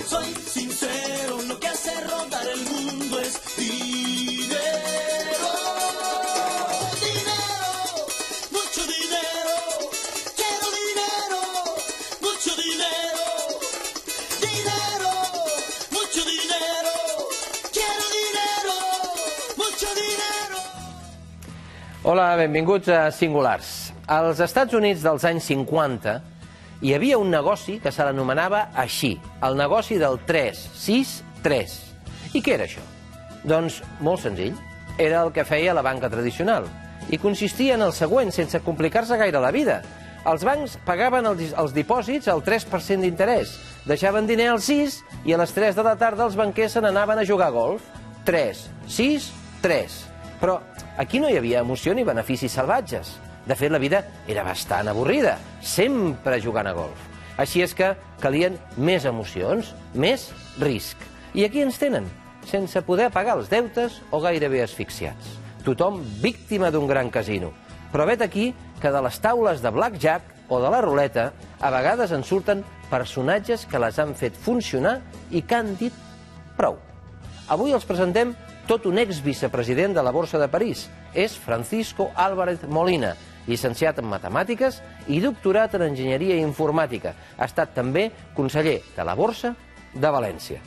Soy sincero, lo que hace rodar el mundo es dinero. Dinero, mucho dinero. Quiero dinero, mucho dinero. Dinero, mucho dinero. Quiero dinero, mucho dinero. Hola, benvinguts a Singulars. Als Estats Units dels anys 50 hi havia un negoci que se l'anomenava així, el negoci del 3-6-3. I què era això? Doncs molt senzill. Era el que feia la banca tradicional. I consistia en el següent, sense complicar-se gaire la vida. Els bancs pagaven els dipòsits al 3% d'interès, deixaven diner al 6 i a les 3 de la tarda els banquers se n'anaven a jugar a golf. 3, 6, 3. Però aquí no hi havia emoció ni beneficis salvatges. De fet, la vida era bastant avorrida, sempre jugant a golf. Així és que calien més emocions, més risc. I aquí ens tenen, sense poder pagar els deutes o gairebé asfixiats. Tothom víctima d'un gran casino. Però vet aquí que de les taules de blackjack o de la ruleta a vegades en surten personatges que les han fet funcionar i que han dit prou. Avui els presentem tot un ex-vicepresident de la Borsa de París. És Francisco Álvarez Molina, llicenciat en Matemàtiques i doctorat en Enginyeria Informàtica. Ha estat també conseller de la Borsa de València.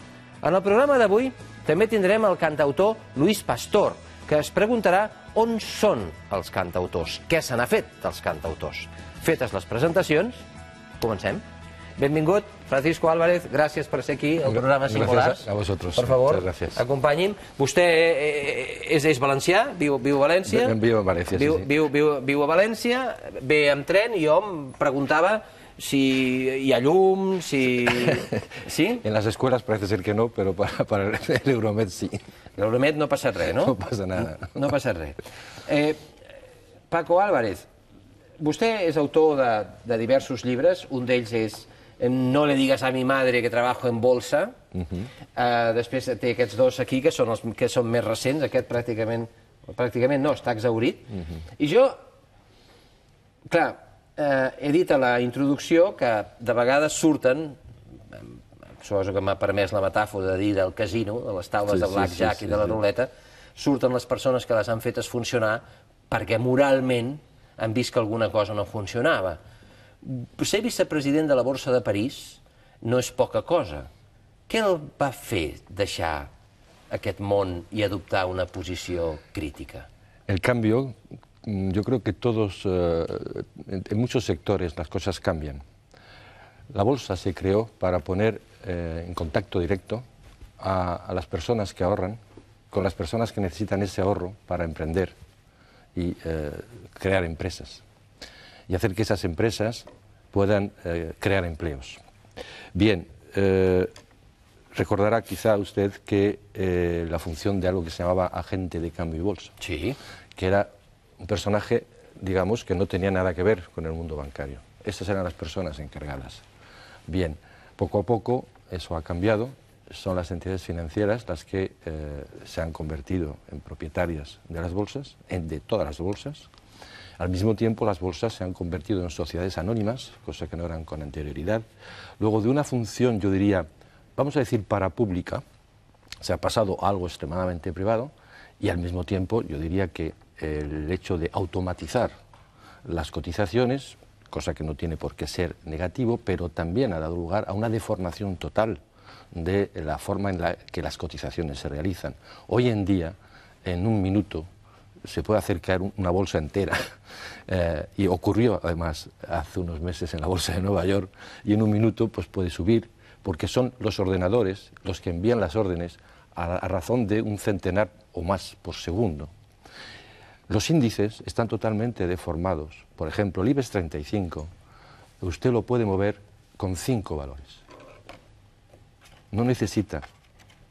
En el programa d'avui també tindrem el cantautor Luis Pastor, que es preguntarà on són els cantautors, què se n'ha fet dels cantautors. Fetes les presentacions, comencem. Benvingut, Francisco Álvarez, gràcies per ser aquí al programa Singulars. Gracias a vosotros. Per favor, acompanyi'm. Vostè és valencià, viu a València. Viu a València, sí. Viu a València, ve amb tren i jo em preguntava si hi ha llum, si... ¿Sí? En las escuelas parece ser que no, pero para el Euromed sí. L'Euromed no passa res, no? No passa nada. No passa res. Paco Álvarez, vostè és autor de diversos llibres, un d'ells és No le digas a mi madre que trabajo en bolsa. Després té aquests dos aquí, que són més recents. Aquest pràcticament no, està exhaurit. I jo, clar, he dit a la introducció que de vegades surten, suposo que m'ha permès la metàfora de dir del casino, de les taules de blackjack i de la ruleta, surten les persones que les han fetes funcionar perquè moralment han vist que alguna cosa no funcionava. Ser vicepresident de la Borsa de París no és poca cosa. Què el va fer deixar aquest món i adoptar una posició crítica? El cambio, yo creo que en muchos sectores las cosas cambian. La bolsa se creó para poner en contacto directo a las personas que ahorran con las personas que necesitan ese ahorro para emprender y crear empresas. Y hacer que esas empresas puedan crear empleos. Bien, recordará quizá usted que la función de algo que se llamaba agente de cambio y bolsa, Sí. que era un personaje, digamos, que no tenía nada que ver con el mundo bancario. Estas eran las personas encargadas. Bien, poco a poco eso ha cambiado, son las entidades financieras las que se han convertido en propietarias de las bolsas, de todas las bolsas. Al mismo tiempo, las bolsas se han convertido en sociedades anónimas, cosa que no eran con anterioridad. Luego, de una función, yo diría, vamos a decir, parapública, se ha pasado a algo extremadamente privado y al mismo tiempo, yo diría que el hecho de automatizar las cotizaciones, cosa que no tiene por qué ser negativo, pero también ha dado lugar a una deformación total de la forma en la que las cotizaciones se realizan. Hoy en día, en un minuto, se puede hacer caer una bolsa entera. Y ocurrió, además, hace unos meses en la Bolsa de Nueva York, y en un minuto pues, puede subir, porque son los ordenadores los que envían las órdenes a razón de un centenar o más por segundo. Los índices están totalmente deformados. Por ejemplo, el IBEX 35, usted lo puede mover con 5 valores. No necesita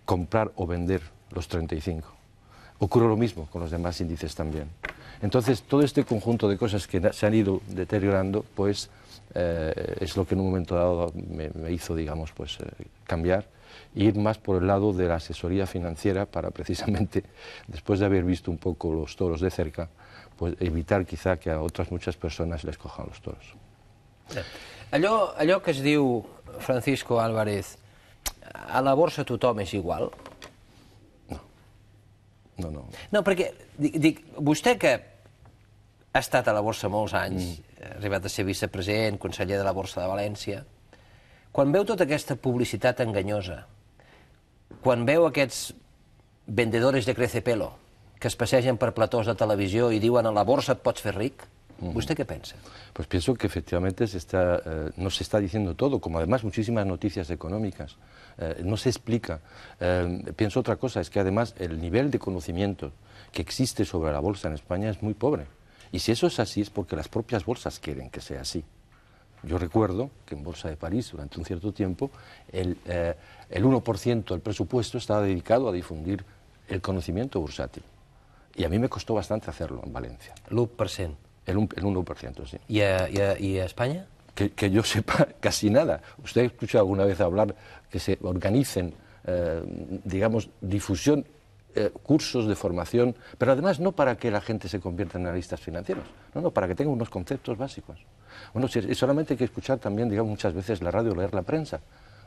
comprar o vender los 35. Ocurre lo mismo con los demás índices también. Entonces, todo este conjunto de cosas que se han ido deteriorando, pues es lo que en un momento dado me hizo, digamos, pues cambiar e ir más por el lado de la asesoría financiera para precisamente, después de haber visto un poco los toros de cerca, pues evitar quizá que a otras muchas personas les cojan los toros. Allò que es diu, Francisco Álvarez, a la borsa tothom és igual? No. No, perquè, dic, vostè que ha estat a la borsa molts anys, ha arribat a ser vicepresident, conseller de la Borsa de València, quan veu tota aquesta publicitat enganyosa, quan veu aquests vendedores de crecepelo que es passegen per platós de televisió i diuen a la borsa et pots fer ric, ¿usted qué piensa? Pues pienso que efectivamente no se está diciendo todo, como además muchísimas noticias económicas. No se explica. Pienso otra cosa, es que además el nivel de conocimiento que existe sobre la bolsa en España es muy pobre. Y si eso es así es porque las propias bolsas quieren que sea así. Yo recuerdo que en Bolsa de París, durante un cierto tiempo, el 1% del presupuesto estaba dedicado a difundir el conocimiento bursátil. Y a mí me costó bastante hacerlo en Valencia. L'1%. El 1%, sí. ¿Y a España? Que yo sepa casi nada. ¿Usted ha escuchado alguna vez hablar que se organicen, digamos, difusión, cursos de formación, pero además no para que la gente se convierta en analistas financieros, no, para que tenga unos conceptos básicos? Bueno, solamente hay que escuchar también, digamos, muchas veces la radio o leer la prensa.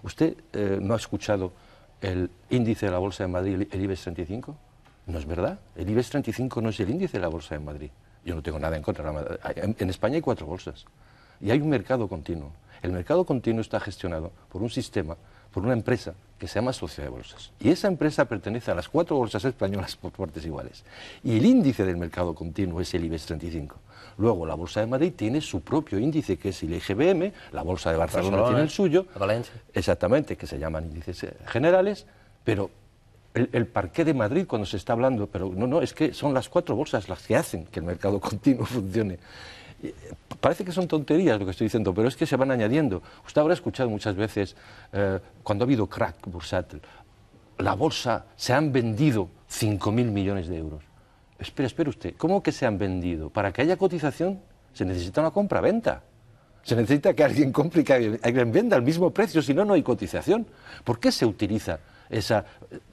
¿Usted no ha escuchado el índice de la Bolsa de Madrid, el IBEX 35? No es verdad. El IBEX 35 no es el índice de la Bolsa de Madrid. Yo no tengo nada en contra. En España hay 4 bolsas y hay un mercado continuo. El mercado continuo está gestionado por un sistema, por una empresa que se llama Sociedad de Bolsas. Y esa empresa pertenece a las 4 bolsas españolas por partes iguales. Y el índice del mercado continuo es el IBEX 35. Luego la Bolsa de Madrid tiene su propio índice, que es el IGBM, la Bolsa de Barcelona tiene el suyo, Valencia. Exactamente, que se llaman índices generales, pero el parqué de Madrid cuando se está hablando, pero no, es que son las 4 bolsas las que hacen que el mercado continuo funcione. Parece que son tonterías lo que estoy diciendo, pero es que se van añadiendo. Usted habrá escuchado muchas veces, cuando ha habido crack bursátil, la bolsa se han vendido 5.000 millones de euros. Espere usted, ¿cómo que se han vendido? Para que haya cotización se necesita una compra-venta. Se necesita que alguien compre y que alguien venda al mismo precio, si no, no hay cotización. ¿Por qué se utiliza esa?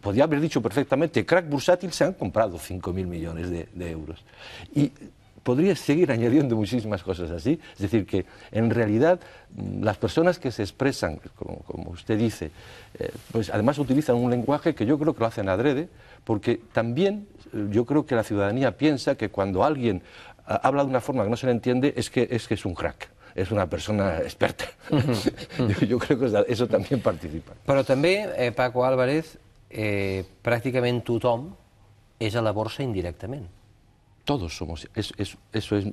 Podría haber dicho perfectamente, crack bursátil, se han comprado 5.000 millones de euros. Y podría seguir añadiendo muchísimas cosas así. Es decir, que en realidad las personas que se expresan, como usted dice, pues además utilizan un lenguaje que yo creo que lo hacen adrede, porque también yo creo que la ciudadanía piensa que cuando alguien habla de una forma que no se le entiende es que es un crack, és una persona experta. Jo crec que això també participa. Però també, Paco Álvarez, pràcticament tothom és a la borsa indirectament. Todos somos, eso es, le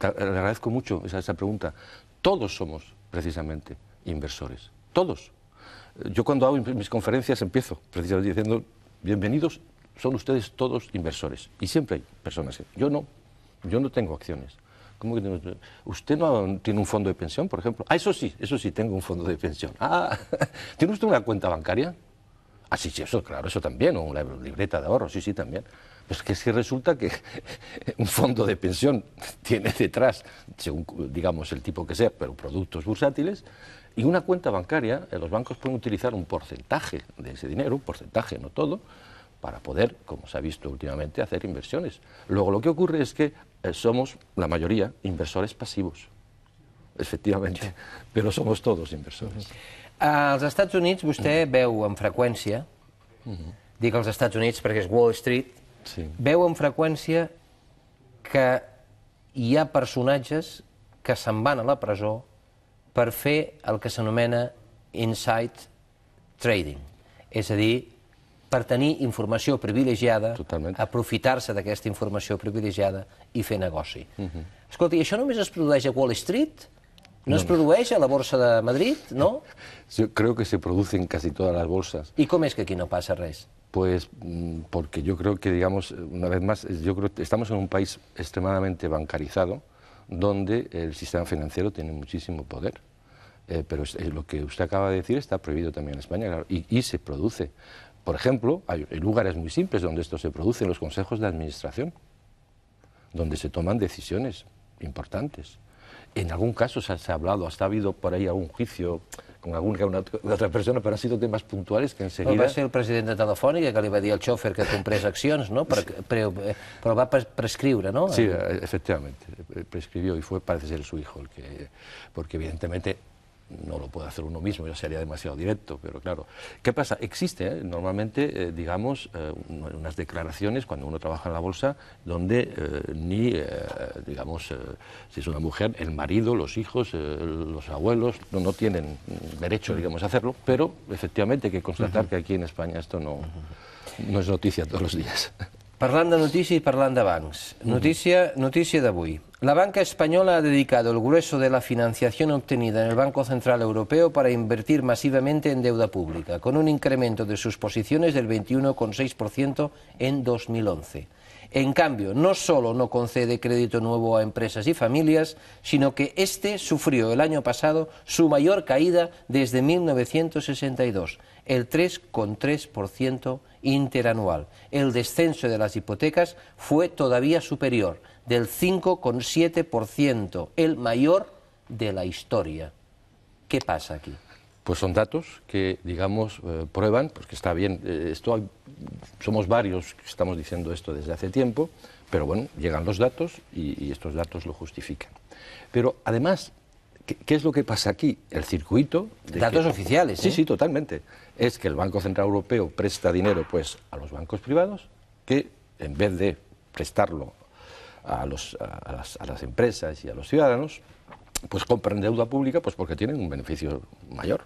agradezco mucho esa pregunta, todos somos precisamente inversores, todos. Yo cuando hago mis conferencias empiezo precisamente diciendo, bienvenidos, son ustedes todos inversores. Y siempre hay personas que, yo no tengo acciones. ¿Cómo que no? ¿Usted no tiene un fondo de pensión, por ejemplo? Ah, eso sí, tengo un fondo de pensión. Ah, ¿tiene usted una cuenta bancaria? Ah, sí, eso, claro, eso también, o una libreta de ahorro, sí, también. Pues que es que resulta que un fondo de pensión tiene detrás, según digamos el tipo que sea, pero productos bursátiles, y una cuenta bancaria, los bancos pueden utilizar un porcentaje de ese dinero, un porcentaje, no todo, para poder, como se ha visto últimamente, hacer inversiones. Luego lo que ocurre es que somos, la mayoría, inversores pasivos, efectivamente, però somos todos inversors. Als Estats Units vostè veu amb freqüència, dic als Estats Units perquè és Wall Street, veu amb freqüència que hi ha personatges que se'n van a la presó per fer el que s'anomena inside trading, és a dir, per tenir informació privilegiada, aprofitar-se d'aquesta informació privilegiada i fer negoci. Escolti, això només es produeix a Wall Street? ¿No es produeix a la Borsa de Madrid, no? Yo creo que se produce en casi todas las bolsas. ¿Y cómo es que aquí no pasa res? Pues porque yo creo que, digamos, una vez más, yo creo que estamos en un país extremadamente bancarizado, donde el sistema financiero tiene muchísimo poder. Pero lo que usted acaba de decir está prohibido también en España, claro, y se produce. Por ejemplo, hay lugares muy simples donde esto se produce, en los consejos de administración, donde se toman decisiones importantes. En algún caso se ha hablado, hasta ha habido por ahí algún juicio con alguna otra persona, pero han sido temas puntuales que enseguida... Va ser el president de Telefònica que li va dir al xòfer que comprés accions, ¿no? Però va prescriure, ¿no? Sí, efectivamente, prescribió y fue, parece ser, su hijo el que... Porque evidentemente no lo puede hacer uno mismo, ya sería demasiado directo, pero claro. ¿Qué pasa? Existe normalmente, digamos, unas declaraciones cuando uno trabaja en la bolsa donde digamos, si es una mujer, el marido, los hijos, los abuelos, no tienen derecho, digamos, a hacerlo, pero efectivamente hay que constatar que aquí en España esto no es noticia todos los días. Parlant de notícia i parlant de bancs. Notícia d'avui. La banca española ha dedicado el grueso de la financiación obtenida en el Banco Central Europeo para invertir masivamente en deuda pública, con un incremento de sus posiciones del 21,6% en 2011. En cambio, no solo no concede crédito nuevo a empresas y familias, sino que este sufrió el año pasado su mayor caída desde 1962, el 3,3% interanual. El descenso de las hipotecas fue todavía superior, del 5,7%, el mayor de la historia. ¿Qué pasa aquí? Pues son datos que, digamos, prueban, pues que está bien, somos varios que estamos diciendo esto desde hace tiempo, pero bueno, llegan los datos y estos datos lo justifican. Pero además, ¿qué es lo que pasa aquí? El circuito... Datos oficiales, Sí, sí, totalmente. Es que el Banco Central Europeo presta dinero pues a los bancos privados que, en vez de prestarlo a las empresas y a los ciudadanos, pues compran deuda pública pues porque tienen un beneficio mayor.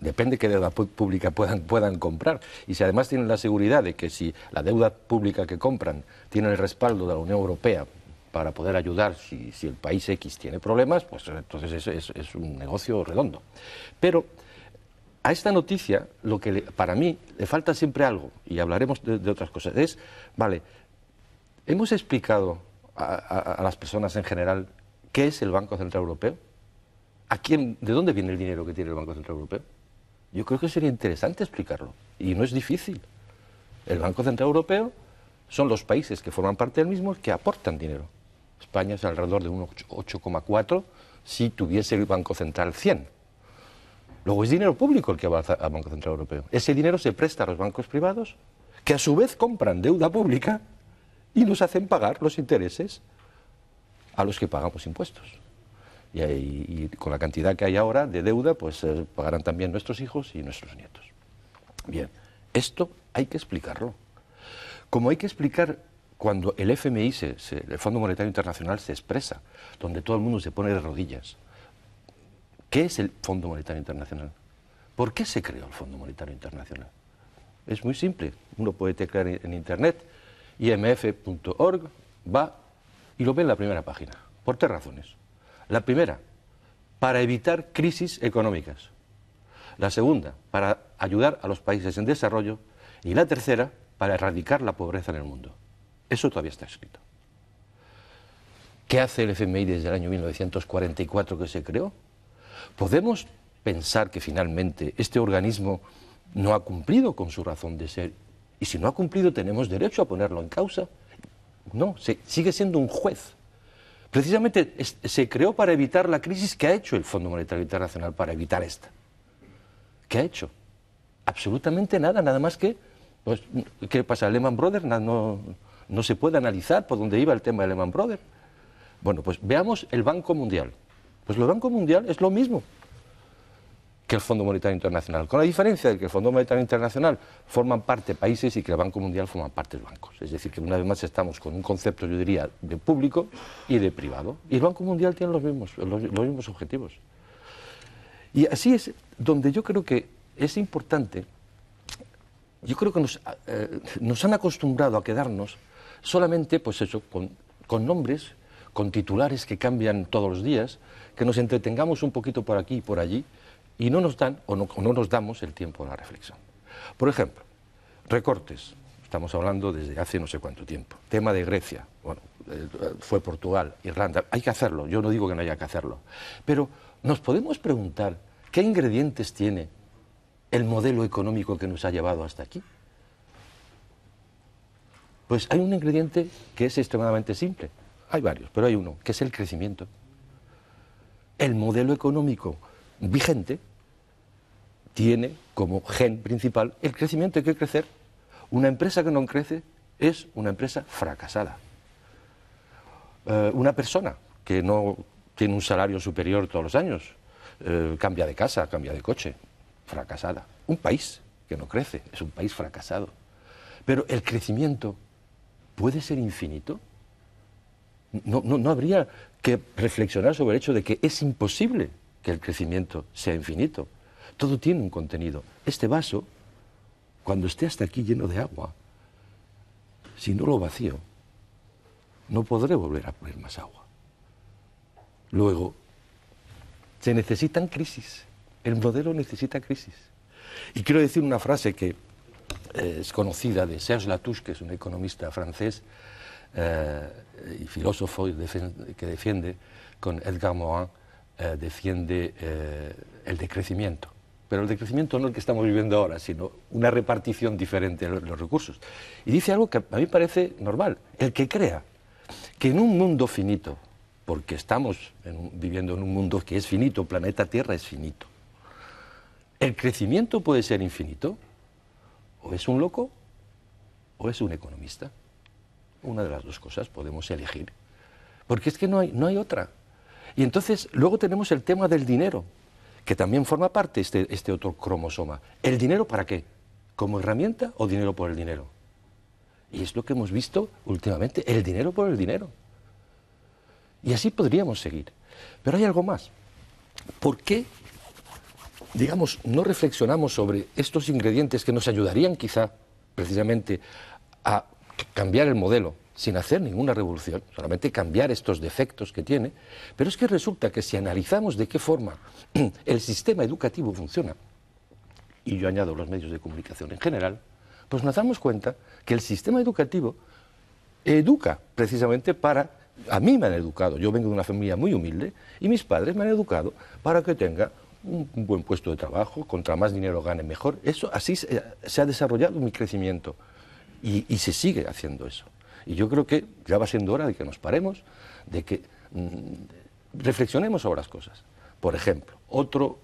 Depende qué deuda pública puedan comprar. Y si además tienen la seguridad de que si la deuda pública que compran tiene el respaldo de la Unión Europea para poder ayudar si el país X tiene problemas, pues entonces es un negocio redondo. Pero a esta noticia, lo que para mí le falta siempre algo, y hablaremos de otras cosas, es, vale, hemos explicado a las personas en general qué es el Banco Central Europeo. ¿De dónde viene el dinero que tiene el Banco Central Europeo? Yo creo que sería interesante explicarlo, y no es difícil. El Banco Central Europeo son los países que forman parte del mismo que aportan dinero. España es alrededor de un 8,4 si tuviese el Banco Central 100. Luego es dinero público el que va al Banco Central Europeo. Ese dinero se presta a los bancos privados, que a su vez compran deuda pública y nos hacen pagar los intereses a los que pagamos impuestos. Y con la cantidad que hay ahora de deuda, pues pagarán también nuestros hijos y nuestros nietos. Bien, esto hay que explicarlo. Como hay que explicar cuando el FMI, el Fondo Monetario Internacional, se expresa, donde todo el mundo se pone de rodillas. ¿Qué es el Fondo Monetario Internacional? ¿Por qué se creó el Fondo Monetario Internacional? Es muy simple. Uno puede teclear en Internet, imf.org, va y lo ve en la primera página, por 3 razones. La primera, para evitar crisis económicas. La segunda, para ayudar a los países en desarrollo. Y la tercera, para erradicar la pobreza en el mundo. Eso todavía está escrito. ¿Qué hace el FMI desde el año 1944 que se creó? ¿Podemos pensar que finalmente este organismo no ha cumplido con su razón de ser? Y si no ha cumplido, ¿tenemos derecho a ponerlo en causa? No, sigue siendo un juez. Precisamente se creó para evitar la crisis. ¿Que ha hecho el Fondo Monetario Internacional para evitar esta? ¿Qué ha hecho? Absolutamente nada, nada más que... Pues, ¿qué pasa? ¿Lehman Brothers no se puede analizar por dónde iba el tema de Lehman Brothers? Bueno, pues veamos el Banco Mundial. Pues el Banco Mundial es lo mismo que el Fondo Monetario Internacional, con la diferencia de que el Fondo Monetario Internacional forman parte países y que el Banco Mundial forman parte bancos. Es decir, que una vez más estamos con un concepto, yo diría, de público y de privado. Y el Banco Mundial tiene los mismos objetivos. Y así es donde yo creo que es importante. Yo creo que nos han acostumbrado a quedarnos solamente, pues eso, con nombres, con titulares que cambian todos los días, que nos entretengamos un poquito por aquí y por allí, y no nos dan o no nos damos el tiempo a la reflexión. Por ejemplo, recortes. Estamos hablando desde hace no sé cuánto tiempo. Tema de Grecia, bueno, fue Portugal, Irlanda. Hay que hacerlo, yo no digo que no haya que hacerlo. Pero nos podemos preguntar qué ingredientes tiene el modelo económico que nos ha llevado hasta aquí. Pues hay un ingrediente que es extremadamente simple. Hay varios, pero hay uno, que es el crecimiento. El modelo económico vigente tiene como gen principal el crecimiento. Hay que crecer. Una empresa que no crece es una empresa fracasada. Una persona que no tiene un salario superior todos los años cambia de casa, cambia de coche. Fracasada. Un país que no crece es un país fracasado. Pero el crecimiento puede ser infinito. No habría que reflexionar sobre el hecho de que es imposible que el crecimiento sea infinito. Todo tiene un contenido. Este vaso, cuando esté hasta aquí lleno de agua, si no lo vacío, no podré volver a poner más agua. Luego, se necesitan crisis. El modelo necesita crisis. Y quiero decir una frase que es conocida de Serge Latouche, que es un economista francés y filósofo que defiende, con Edgar Morin, defiende el decrecimiento. Pero el decrecimiento no el que estamos viviendo ahora, sino una repartición diferente de los recursos. Y dice algo que a mí parece normal. El que crea que en un mundo finito, porque estamos viviendo en un mundo que es finito, planeta Tierra es finito, el crecimiento puede ser infinito, o es un loco o es un economista. Una de las dos cosas podemos elegir. Porque es que no hay otra. Y entonces luego tenemos el tema del dinero, que también forma parte de este otro cromosoma. ¿El dinero para qué? ¿Como herramienta o dinero por el dinero? Y es lo que hemos visto últimamente, el dinero por el dinero. Y así podríamos seguir. Pero hay algo más. ¿Por qué, digamos, no reflexionamos sobre estos ingredientes que nos ayudarían quizá precisamente a cambiar el modelo sin hacer ninguna revolución, solamente cambiar estos defectos que tiene? Pero es que resulta que si analizamos de qué forma el sistema educativo funciona, y yo añado los medios de comunicación en general, pues nos damos cuenta que el sistema educativo educa precisamente para... A mí me han educado, yo vengo de una familia muy humilde y mis padres me han educado para que tenga un buen puesto de trabajo, contra más dinero gane mejor. Eso, así se ha desarrollado mi crecimiento y se sigue haciendo eso. Y yo creo que ya va siendo hora de que nos paremos, de que reflexionemos sobre las cosas. Por ejemplo, otro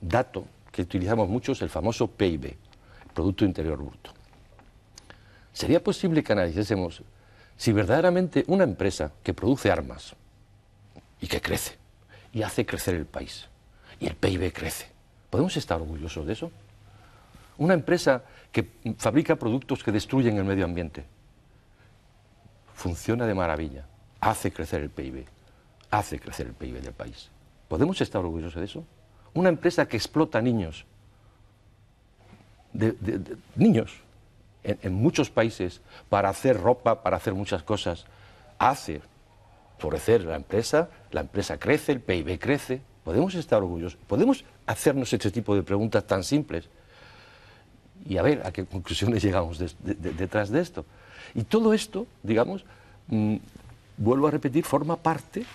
dato que utilizamos mucho es el famoso PIB, Producto Interior Bruto. ¿Sería posible que analicésemos si verdaderamente una empresa que produce armas y que crece y hace crecer el país y el PIB crece, podemos estar orgullosos de eso? Una empresa que fabrica productos que destruyen el medio ambiente, funciona de maravilla, hace crecer el PIB del país. ¿Podemos estar orgullosos de eso? Una empresa que explota niños, niños en muchos países para hacer ropa, para hacer muchas cosas, hace florecer la empresa crece, el PIB crece. ¿Podemos estar orgullosos? ¿Podemos hacernos este tipo de preguntas tan simples? Y a ver a qué conclusiones llegamos detrás de esto. Y todo esto, digamos, vuelvo a repetir, forma parte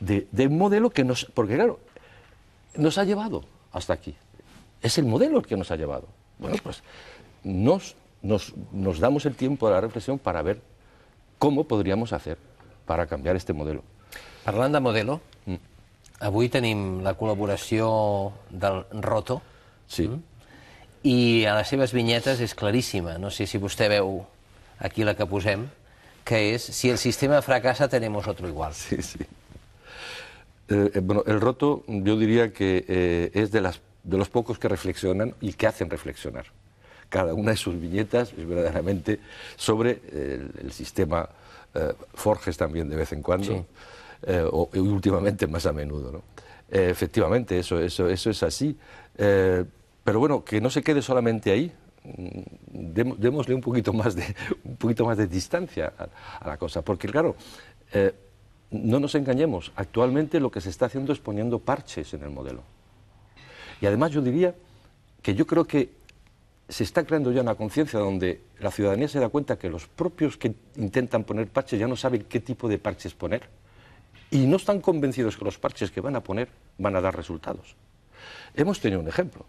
de un modelo que nos... Porque claro, nos ha llevado hasta aquí. Es el modelo el que nos ha llevado. Bueno, pues nos damos el tiempo de la reflexión para ver cómo podríamos hacer para canviar este modelo. Parlant de modelo, avui tenim la col·laboració del Roto. Sí. I a les seves vinyetes és claríssima. No sé si vostè veu aquí la que posem, que és si el sistema fracasa tenemos otro igual. Sí, sí. Bueno, el Roto yo diría que es de los pocos que reflexionan y que hacen reflexionar. Cada una de sus viñetas es verdaderamente sobre el sistema Forges también de vez en cuando, sí. Y últimamente más a menudo, ¿no? Efectivamente, eso es así. Pero bueno, que no se quede solamente ahí. Démosle un poquito más de distancia a la cosa, porque claro, no nos engañemos, actualmente lo que se está haciendo es poniendo parches en el modelo. Y además yo diría que yo creo que se está creando ya una conciencia donde la ciudadanía se da cuenta que los propios que intentan poner parches ya no saben qué tipo de parches poner y no están convencidos que los parches que van a poner van a dar resultados. Hemos tenido un ejemplo.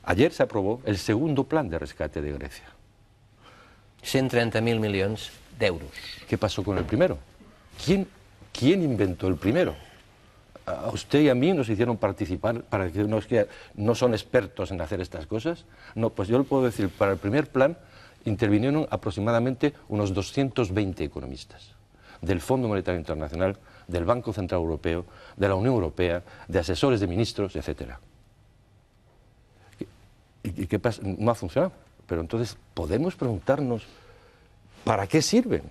Ayer se aprobó el segundo plan de rescate de Grecia. 130.000 milions d'euros. ¿Qué pasó con el primero? ¿Quién inventó el primero? A usted y a mí nos hicieron participar para decirnos que no son expertos en hacer estas cosas. No, pues yo le puedo decir, para el primer plan intervinieron aproximadamente unos 220 economistas. del Fondo Monetario Internacional, del Banco Central Europeo, de la Unión Europea, de asesores de ministros, etc. ¿Y qué pasa? No ha funcionado. Pero entonces podemos preguntarnos ¿para qué sirven?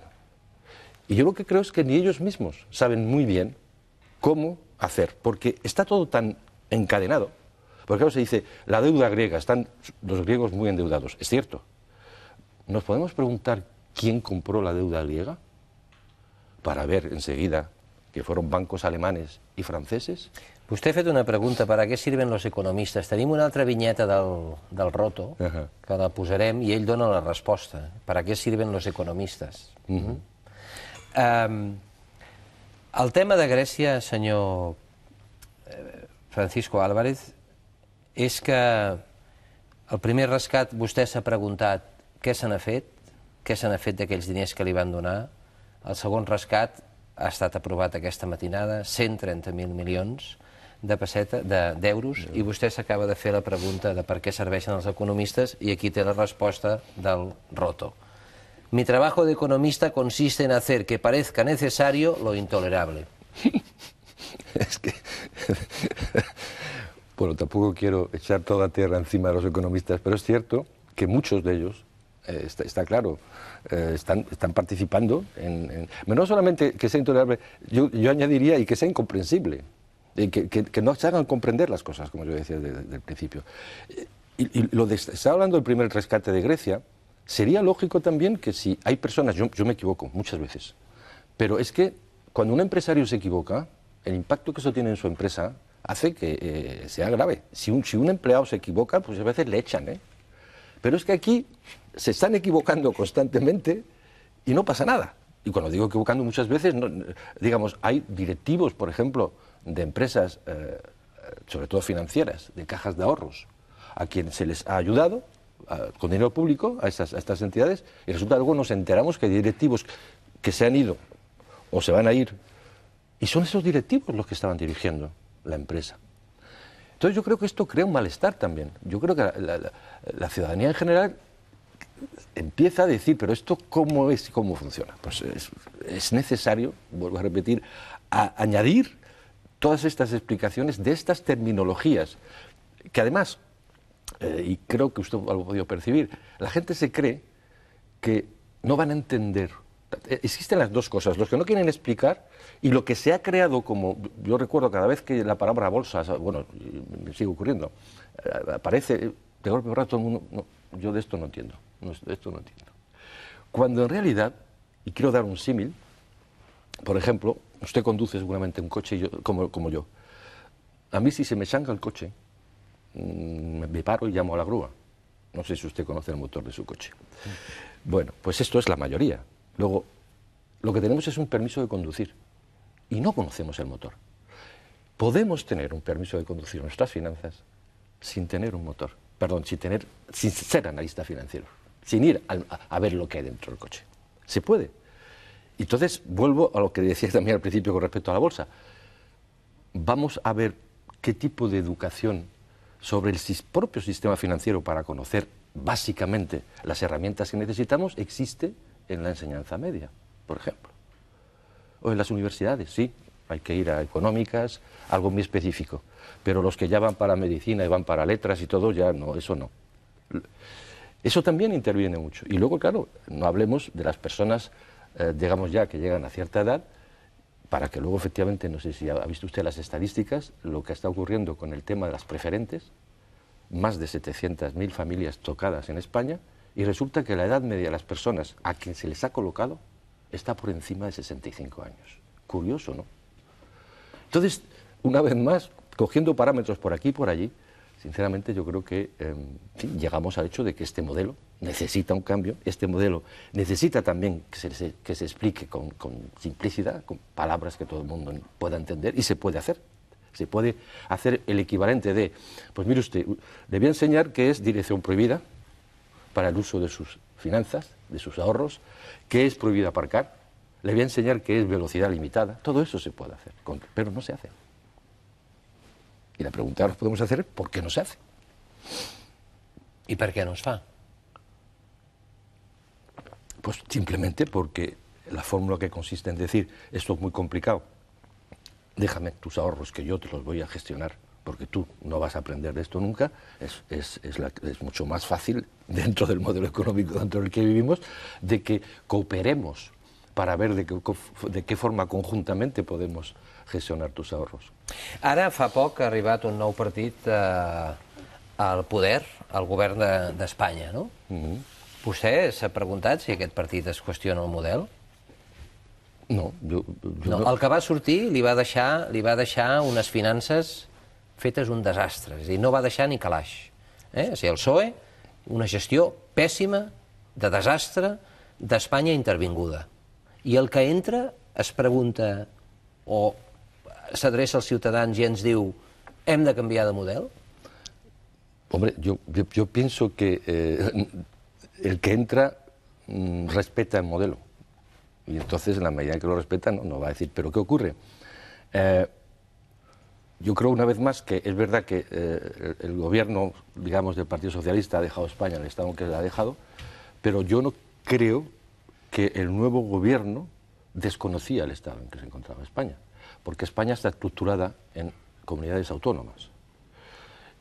Y yo lo que creo es que ni ellos mismos saben muy bien cómo hacer, porque está todo tan encadenado. Porque claro, se dice, la deuda griega, están los griegos muy endeudados. Es cierto. ¿Nos podemos preguntar quién compró la deuda griega? Para ver enseguida que fueron bancos alemanes i franceses. Vostè ha fet una pregunta, per a què sirven los economistes? Tenim una altra vinyeta del Roto, que la posarem, i ell dona la resposta. Per a què sirven los economistes? El tema de Grècia, senyor Francisco Álvarez, és que el primer rescat vostè s'ha preguntat què se n'ha fet d'aquells diners que li van donar. El segon rescat ha estat aprovat aquesta matinada, 130.000 milions d'euros, i vostè s'acaba de fer la pregunta de per què serveixen els economistes, i aquí té la resposta del Roto. Mi trabajo de economista consiste en hacer que parezca necesario lo intolerable. Es que... Bueno, tampoco quiero echar toda tierra encima de los economistas, pero es cierto que muchos de ellos, está claro, están participando no solamente que sea intolerable, yo añadiría y que sea incomprensible, que no se hagan comprender las cosas, como yo decía desde el principio. Y lo de estar hablando del primer rescate de Grecia, sería lógico también que si hay personas, yo me equivoco muchas veces, pero es que cuando un empresario se equivoca, el impacto que eso tiene en su empresa hace que sea grave. Si un empleado se equivoca, pues a veces le echan, Pero es que aquí se están equivocando constantemente y no pasa nada. Y cuando digo equivocando muchas veces, digamos, hay directivos, por ejemplo, de empresas, sobre todo financieras, de cajas de ahorros, a quienes se les ha ayudado con dinero público a estas entidades, y resulta que luego nos enteramos que hay directivos que se han ido o se van a ir, y son esos directivos los que estaban dirigiendo la empresa. Entonces yo creo que esto crea un malestar también. Yo creo que la ciudadanía en general empieza a decir, pero esto cómo es y cómo funciona. Pues es necesario, vuelvo a repetir, añadir todas estas explicaciones de estas terminologías, que además, y creo que usted lo ha podido percibir, la gente se cree que no van a entender. Existen las dos cosas, los que no quieren explicar y lo que se ha creado como, yo recuerdo cada vez que la palabra bolsa, bueno, me sigue ocurriendo, aparece de golpe todo el mundo, no, yo de esto no entiendo, Cuando en realidad, y quiero dar un símil, por ejemplo, usted conduce seguramente un coche como yo. A mí si se me changa el coche, me paro y llamo a la grúa. No sé si usted conoce el motor de su coche. Bueno, pues esto es la mayoría. Luego, lo que tenemos es un permiso de conducir y no conocemos el motor. Podemos tener un permiso de conducir en nuestras finanzas sin tener un motor, perdón, sin ser analista financiero, sin ir a ver lo que hay dentro del coche. Se puede. Entonces, vuelvo a lo que decía también al principio con respecto a la bolsa. Vamos a ver qué tipo de educación sobre el propio sistema financiero para conocer básicamente las herramientas que necesitamos existe en la enseñanza media, por ejemplo. O en las universidades, sí, hay que ir a económicas, algo muy específico. Pero los que ya van para medicina y van para letras y todo, ya no, eso no. Eso también interviene mucho. Y luego, claro, no hablemos de las personas, digamos ya, que llegan a cierta edad, para que luego efectivamente, no sé si ha visto usted las estadísticas, lo que está ocurriendo con el tema de las preferentes, más de 700.000 familias tocadas en España, y resulta que la edad media de las personas a quien se les ha colocado está por encima de 65 años. Curioso, ¿no? Entonces, una vez más, cogiendo parámetros por aquí y por allí, sinceramente yo creo que llegamos al hecho de que este modelo necesita un cambio, este modelo necesita también que se explique con simplicidad, con palabras que todo el mundo pueda entender, y se puede hacer. Se puede hacer el equivalente de, pues mire usted, le voy a enseñar qué es dirección prohibida para el uso de sus finanzas, de sus ahorros, qué es prohibido aparcar, le voy a enseñar qué es velocidad limitada, todo eso se puede hacer, pero no se hace. Y la pregunta que nos podemos hacer es ¿por qué no se hace? ¿Y por qué no se fa? Pues simplemente porque la fórmula que consiste en decir, esto es muy complicado, déjame tus ahorros que yo te los voy a gestionar, porque tú no vas a aprender de esto nunca, es mucho más fácil, dentro del modelo económico dentro del que vivimos, de que cooperemos para ver de qué forma conjuntamente podemos gestionar tus ahorros. Ara fa poc ha arribat un nou partit al poder, al govern d'Espanya, no? Vostè s'ha preguntat si aquest partit es qüestiona el model? No, jo No, el que va sortir li va deixar unes finances fetes un desastre, és a dir, no va deixar ni calaix. O sigui, el PSOE, una gestió pèssima, de desastre, d'Espanya intervinguda. I el que entra es pregunta o s'adreça als ciutadans i ens diu hem de canviar de model? Hombre, yo pienso que el que entra respeta el modelo. Y entonces, en la medida en que lo respeta, no va a decir, ¿pero qué ocurre? Yo creo, una vez más, que es verdad que el gobierno, digamos, del Partido Socialista ha dejado España en el estado en que la ha dejado, pero yo no creo que el nuevo gobierno desconocía el estado en que se encontraba España, porque España está estructurada en comunidades autónomas.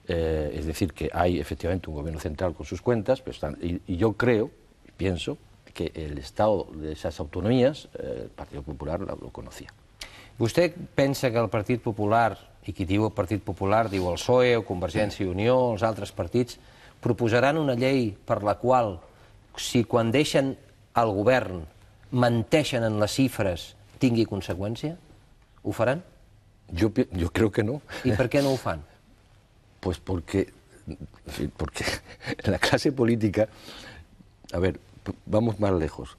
Es decir, que hay efectivamente un gobierno central con sus cuentas, pero y yo creo, pienso, que el estado de esas autonomías, el Partido Popular lo conocía. Vostè pensa que el Partit Popular, i qui diu el Partit Popular diu el PSOE o Convergència i Unió, els altres partits, proposaran una llei per la qual, si quan deixen el govern menteixen en les xifres, tingui conseqüència? Ho faran? Yo creo que no. I per què no ho fan? Pues porque la clase política, a ver, vamos más lejos.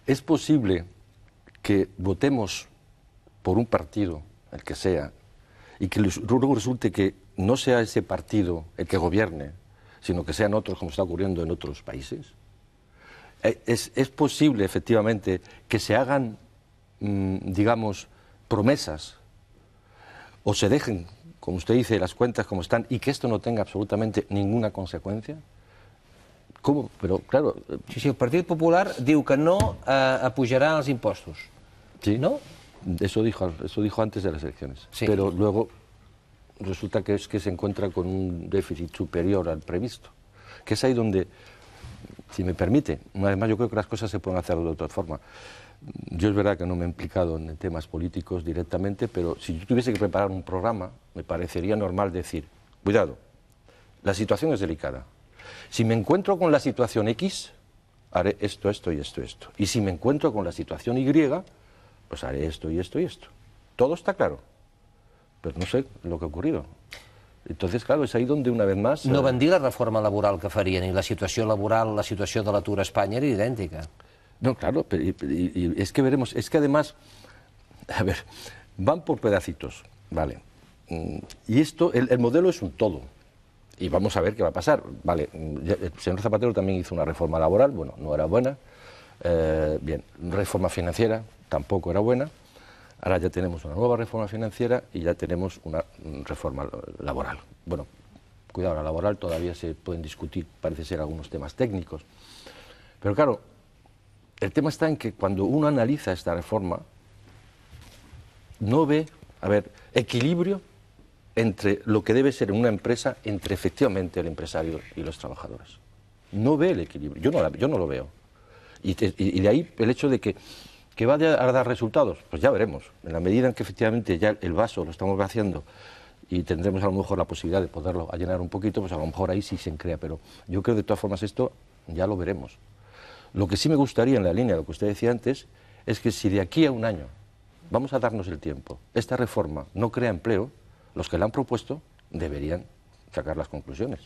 Es posible que votemos por un partido, el que sea, y que luego resulte que no sea ese partido el que gobierne, sino que sean otros, como está ocurriendo en otros países. Es posible, efectivamente, que se hagan, digamos, promesas o se dejen, como usted dice, las cuentas como están y que esto no tenga absolutamente ninguna consecuencia. ¿Cómo? Pero, claro... Sí, el Partit Popular diu que no apujarà els impostos. Sí, ¿no? Eso dijo antes de las elecciones. Sí. Pero luego resulta que es que se encuentra con un déficit superior al previsto. Que es ahí donde, si me permite, una vez más yo creo que las cosas se pueden hacer de otra forma. Yo es verdad que no me he implicado en temas políticos directamente, pero si yo tuviese que preparar un programa, me parecería normal decir, cuidado, la situación es delicada. Si me encuentro con la situación X, haré esto, esto y esto, esto. Y si me encuentro con la situación Y, pues haré esto y esto y esto. Todo está claro, pero no sé lo que ha ocurrido. Entonces, claro, es ahí donde una vez más... No van dir la reforma laboral que farien, i la situació laboral, la situació de l'atur a Espanya era idèntica. No, claro, y es que veremos, es que además, a ver, van por pedacitos, ¿vale? Y esto, el modelo es un todo, y vamos a ver qué va a pasar, ¿vale? El señor Zapatero también hizo una reforma laboral, bueno, no era buena, bien, reforma financiera, tampoco era buena, ahora ya tenemos una nueva reforma financiera y ya tenemos una reforma laboral. Bueno, cuidado, la laboral todavía se pueden discutir, parece ser, algunos temas técnicos, pero claro, el tema está en que cuando uno analiza esta reforma, no ve, a ver, equilibrio entre lo que debe ser en una empresa, entre efectivamente el empresario y los trabajadores. No ve el equilibrio, yo no lo veo. Y de ahí el hecho de que va a dar resultados, pues ya veremos. En la medida en que efectivamente ya el vaso lo estamos vaciando y tendremos a lo mejor la posibilidad de poderlo llenar un poquito, pues a lo mejor ahí sí se crea, pero yo creo que de todas formas esto ya lo veremos. Lo que sí me gustaría, en la línea de lo que usted decía antes, es que si de aquí a un año, vamos a darnos el tiempo, esta reforma no crea empleo, los que la han propuesto deberían sacar las conclusiones.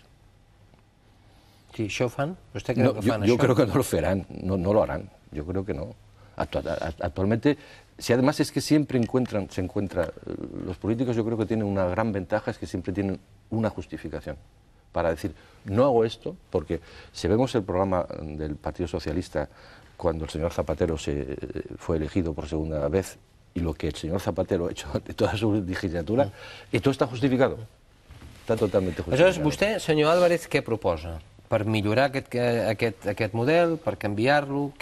Sí, això ho fan? Vostè creu que fan yo això? creo que no lo farán, no lo harán, yo creo que no. Actualmente, si además es que siempre se encuentra, los políticos yo creo que tienen una gran ventaja, es que siempre tienen una justificación para decir, no hago esto, porque si vemos el programa del Partido Socialista cuando el señor Zapatero fue elegido por segunda vez y lo que el señor Zapatero ha hecho de toda su legislatura, y todo está justificado, está totalmente justificado. Aleshores, vostè, senyor Álvarez, què proposa? Per millorar aquest model, per canviar-lo,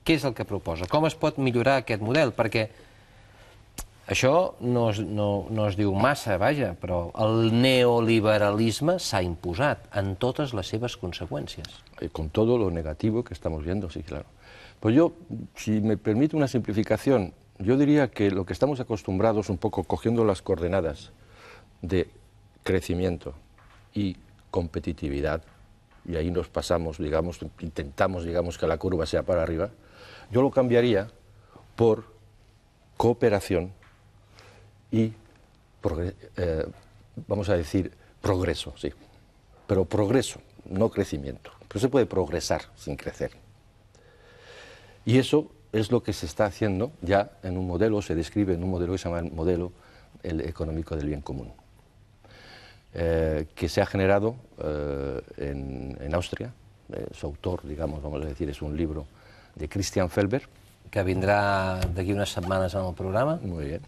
Què és el que proposa? Com es pot millorar aquest model? Perquè això no es diu massa, vaja, però el neoliberalisme s'ha imposat en totes les seves conseqüències. Con todo lo negativo que estamos viendo, sí, claro. Pues yo, si me permite una simplificación, yo diría que lo que estamos acostumbrados, un poco cogiendo las coordenadas de crecimiento y competitividad, y ahí nos pasamos, digamos, intentamos, digamos, que la curva sea para arriba, yo lo cambiaría por cooperación y, vamos a decir, progreso, sí, pero progreso, no crecimiento. Pero se puede progresar sin crecer. Y eso es lo que se está haciendo ya en un modelo, se describe en un modelo que se llama el modelo económico del bien común, que se ha generado en Austria. Su autor, digamos, vamos a decir, es un libro de Christian Felber. Que vindrà d'aquí unes setmanes en el programa. Muy bien.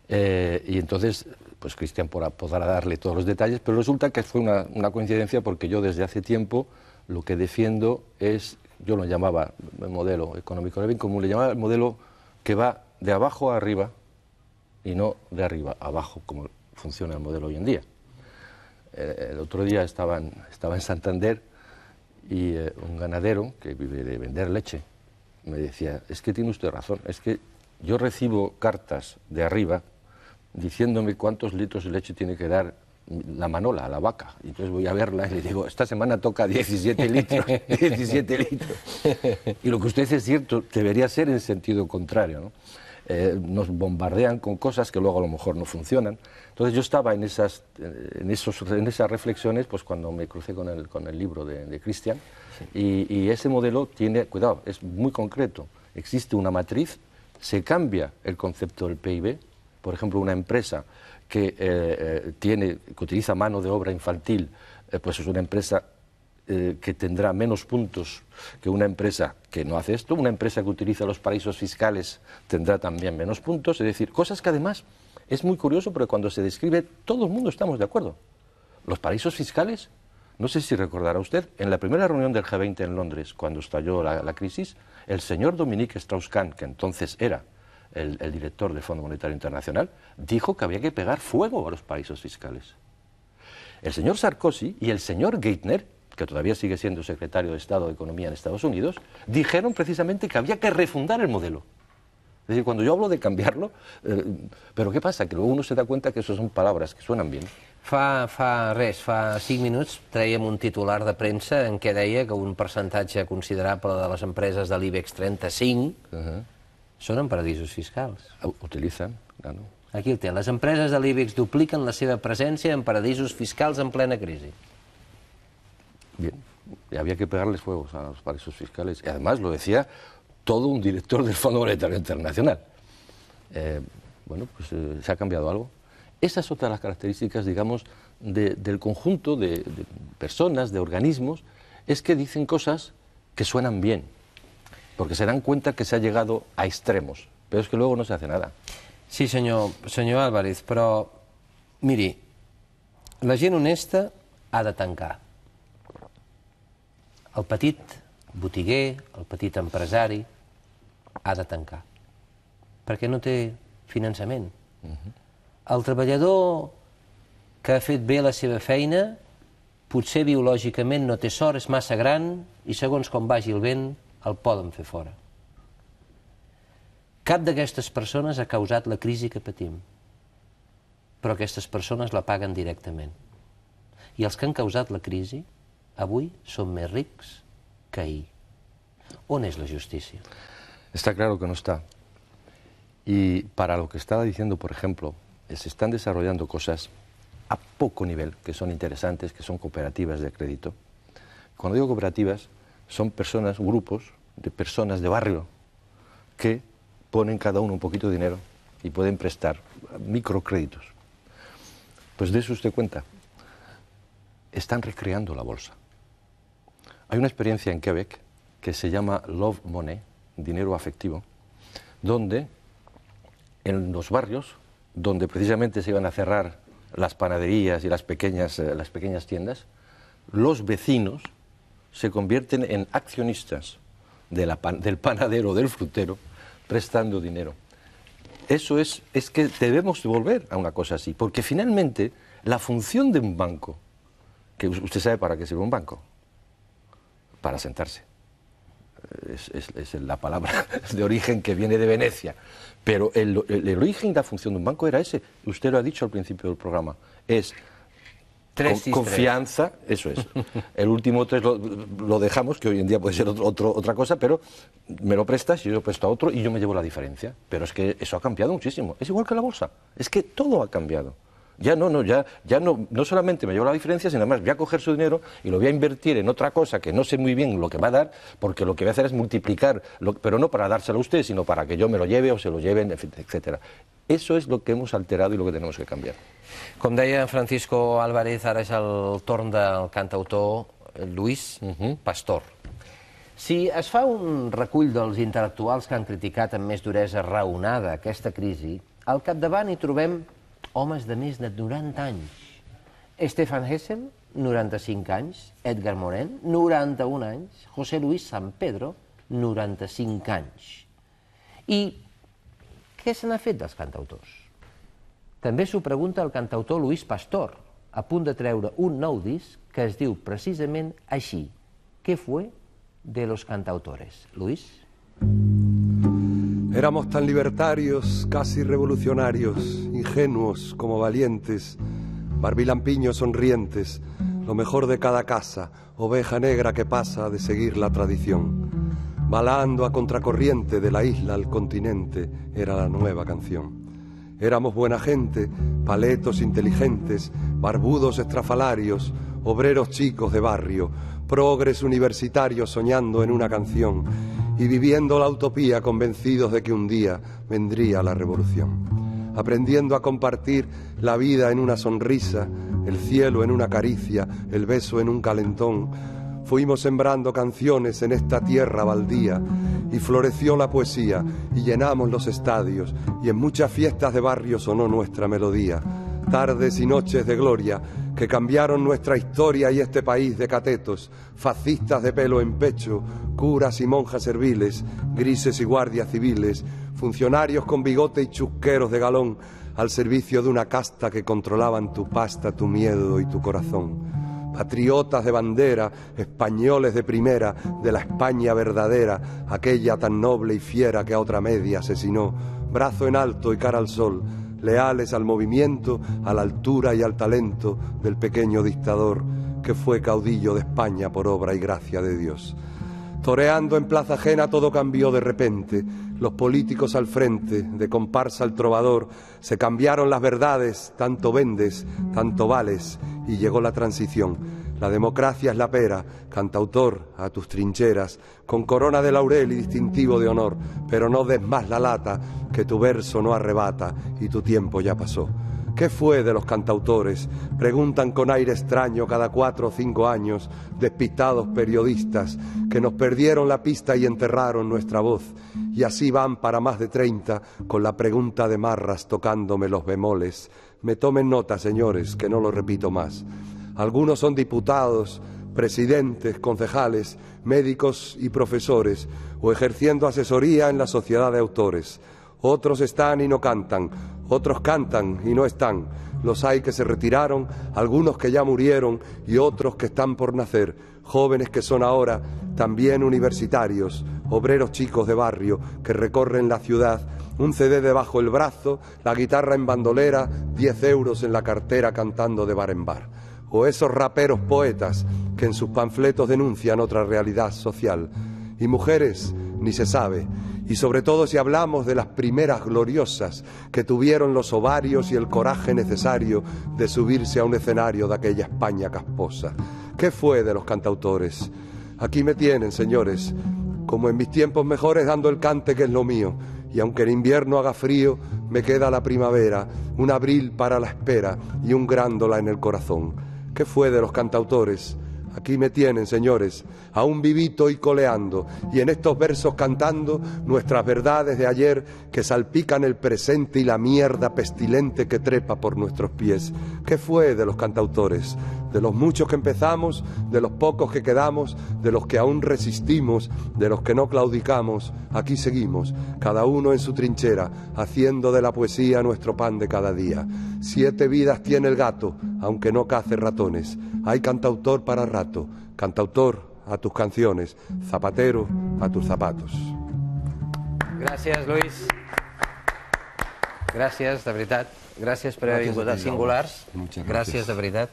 Y entonces, pues Christian podrá darle todos los detalles, pero resulta que fue una coincidencia porque yo desde hace tiempo lo que defiendo es, yo lo llamaba el modelo económico del bien común, le llamaba el modelo que va de abajo a arriba y no de arriba a abajo, como funciona el modelo hoy en día. El otro día estaba en Santander y un ganadero que vive de vender leche me decía, es que tiene usted razón, es que yo recibo cartas de arriba diciéndome cuántos litros de leche tiene que dar la manola, la vaca. Y entonces voy a verla y le digo, esta semana toca 17 litros, 17 litros. Y lo que usted dice es cierto, debería ser en sentido contrario, ¿no? Nos bombardean con cosas que luego a lo mejor no funcionan. Entonces yo estaba en esas reflexiones pues cuando me crucé con el libro de Christian, sí. Y ese modelo tiene, cuidado, es muy concreto. Existe una matriz, se cambia el concepto del PIB. Por ejemplo, una empresa que utiliza mano de obra infantil, pues es una empresa que tendrá menos puntos que una empresa que no hace esto. Una empresa que utiliza los paraísos fiscales tendrá también menos puntos. Es decir, cosas que además es muy curioso porque cuando se describe todo el mundo estamos de acuerdo. Los paraísos fiscales, no sé si recordará usted, en la primera reunión del G20 en Londres, cuando estalló la crisis, el señor Dominique Strauss-Kahn, que entonces era el director del Fondo Monetario Internacional, dijo que había que pegar fuego a los paraísos fiscales. El señor Sarkozy y el señor Geithner, que todavía sigue siendo secretario de Estado de Economía en Estados Unidos, dijeron precisamente que había que refundar el modelo. Es decir, cuando yo hablo de cambiarlo, pero ¿qué pasa? Que luego uno se da cuenta que eso son palabras que suenan bien. Fa 5 minuts traiem un titular de premsa en què deia que un percentatge considerable de les empreses de l'IBEX 35 són en paradisos fiscals. Utilitzen, claro. Aquí el té. Les empreses de l'IBEX dupliquen la seva presència en paradisos fiscals en plena crisi. Bien, había que pegarles fuegos a los paraísos fiscales. Y además lo decía todo un director del Fondo Monetario Internacional. Bueno, pues se ha cambiado algo. Esa es otra de las características, digamos, del conjunto de personas, de organismos, es que dicen cosas que suenan bien, porque se dan cuenta que se ha llegado a extremos, pero es que luego no se hace nada. Sí, senyor Álvarez, però, miri, la gent honesta ha de tancar. El petit botiguer, el petit empresari, ha de tancar, perquè no té finançament. El treballador que ha fet bé la seva feina, potser biològicament no té sort, és massa gran, i segons com vagi el vent, el poden fer fora. Cap d'aquestes persones ha causat la crisi que patim, però aquestes persones la paguen directament. I els que han causat la crisi, avui són més rics que ahir. On és la justícia? Está claro que no está. Y para lo que estaba diciendo, por ejemplo, se están desarrollando cosas a poco nivel, que son interesantes, que son cooperativas de crédito. Cuando digo cooperativas, son personas, grupos de personas de barrio que ponen cada uno un poquito de dinero y pueden prestar microcréditos. Pues de eso usted cuenta. Están recreando la bolsa. Hay una experiencia en Quebec que se llama Love Money, dinero afectivo, donde en los barrios, donde precisamente se iban a cerrar las panaderías y las pequeñas tiendas, los vecinos se convierten en accionistas del panadero o del frutero prestando dinero. Eso es que debemos volver a una cosa así, porque finalmente la función de un banco, que usted sabe para qué sirve un banco, para sentarse. Es la palabra de origen que viene de Venecia, pero el origen y la función de un banco era ese. Usted lo ha dicho al principio del programa, es confianza, eso es. El último 3 lo dejamos, que hoy en día puede ser otra cosa, pero me lo prestas y yo lo presto a otro y yo me llevo la diferencia. Pero es que eso ha cambiado muchísimo. Es igual que la bolsa, es que todo ha cambiado. Ya no solamente me llevo la diferencia, sino además voy a coger su dinero y lo voy a invertir en otra cosa que no sé muy bien lo que va a dar, porque lo que voy a hacer es multiplicar, pero no para dárselo a usted, sino para que yo me lo lleve o se lo lleven, etc. Eso es lo que hemos alterado y lo que tenemos que canviar. Com deia Francisco Álvarez, ara és el torn del cantautor Luis Pastor. Si es fa un recull dels intel·lectuals que han criticat amb més duresa raonada aquesta crisi, al capdavant hi trobem homes de més de 90 anys. Stefan Hessel, 95 anys, Edgar Morin, 91 anys, José Luis San Pedro, 95 anys. I què se n'ha fet dels cantautors? També s'ho pregunta el cantautor Luis Pastor, a punt de treure un nou disc que es diu precisament així. ¿Qué fue de los cantautores? Luis. Éramos tan libertarios, casi revolucionarios, ingenuos como valientes, barbilampiños sonrientes, lo mejor de cada casa, oveja negra que pasa de seguir la tradición. Balando a contracorriente de la isla al continente, era la nueva canción. Éramos buena gente, paletos inteligentes, barbudos estrafalarios, obreros chicos de barrio, progres universitarios soñando en una canción y viviendo la utopía convencidos de que un día vendría la revolución. Aprendiendo a compartir la vida en una sonrisa, el cielo en una caricia, el beso en un calentón, fuimos sembrando canciones en esta tierra baldía y floreció la poesía y llenamos los estadios y en muchas fiestas de barrio sonó nuestra melodía. Tardes y noches de gloria que cambiaron nuestra historia y este país de catetos, fascistas de pelo en pecho, curas y monjas serviles, grises y guardias civiles, funcionarios con bigote y chusqueros de galón, al servicio de una casta que controlaban tu pasta, tu miedo y tu corazón. Patriotas de bandera, españoles de primera, de la España verdadera, aquella tan noble y fiera que a otra media asesinó, brazo en alto y cara al sol, leales al movimiento, a la altura y al talento del pequeño dictador que fue caudillo de España por obra y gracia de Dios. Toreando en plaza ajena todo cambió de repente, los políticos al frente, de comparsa al trovador, se cambiaron las verdades, tanto vendes, tanto vales, y llegó la transición. La democracia es la pera, cantautor, a tus trincheras, con corona de laurel y distintivo de honor, pero no des más la lata, que tu verso no arrebata y tu tiempo ya pasó. ¿Qué fue de los cantautores? Preguntan con aire extraño cada 4 o 5 años despistados periodistas que nos perdieron la pista y enterraron nuestra voz. Y así van para más de 30 con la pregunta de marras tocándome los bemoles. Me tomen nota, señores, que no lo repito más. Algunos son diputados, presidentes, concejales, médicos y profesores o ejerciendo asesoría en la sociedad de autores. Otros están y no cantan, otros cantan y no están. Los hay que se retiraron, algunos que ya murieron y otros que están por nacer. Jóvenes que son ahora también universitarios, obreros chicos de barrio que recorren la ciudad, un CD debajo el brazo, la guitarra en bandolera, 10 euros en la cartera cantando de bar en bar. O esos raperos poetas que en sus panfletos denuncian otra realidad social. Y mujeres, ni se sabe. Y sobre todo si hablamos de las primeras gloriosas que tuvieron los ovarios y el coraje necesario de subirse a un escenario de aquella España casposa. ¿Qué fue de los cantautores? Aquí me tienen, señores, como en mis tiempos mejores dando el cante que es lo mío. Y aunque en invierno haga frío, me queda la primavera, un abril para la espera y un grándola en el corazón. ¿Qué fue de los cantautores? Aquí me tienen, señores, aún vivito y coleando, y en estos versos cantando nuestras verdades de ayer que salpican el presente y la mierda pestilente que trepa por nuestros pies. ¿Qué fue de los cantautores? de los muchos que empezamos, de los pocos que quedamos, de los que aún resistimos, de los que no claudicamos. Aquí seguimos, cada uno en su trinchera, haciendo de la poesía nuestro pan de cada día. 7 vidas tiene el gato, aunque no cace ratones. Hay cantautor para rato, cantautor a tus canciones, zapatero a tus zapatos. Gràcies, Luis. Gràcies, de veritat. Gràcies per haver vingut a Singulars. Gràcies, de veritat.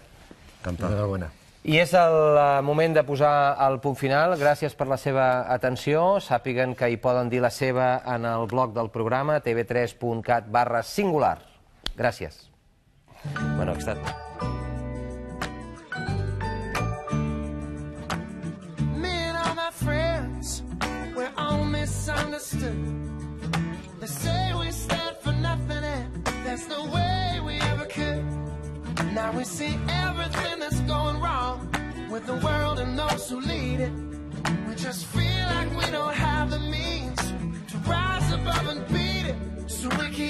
Enhorabuena. I és el moment de posar el punt final. Gràcies per la seva atenció. Sàpiguen que hi poden dir la seva en el blog del programa tv3.cat/singular. Gràcies. Bueno, ha estat... We're all misunderstood. They say we stand for nothing and that's the way we ever could. Now we see everything that's going wrong with the world and those who lead it. We just feel like we don't have the means to rise above and beat it. So we keep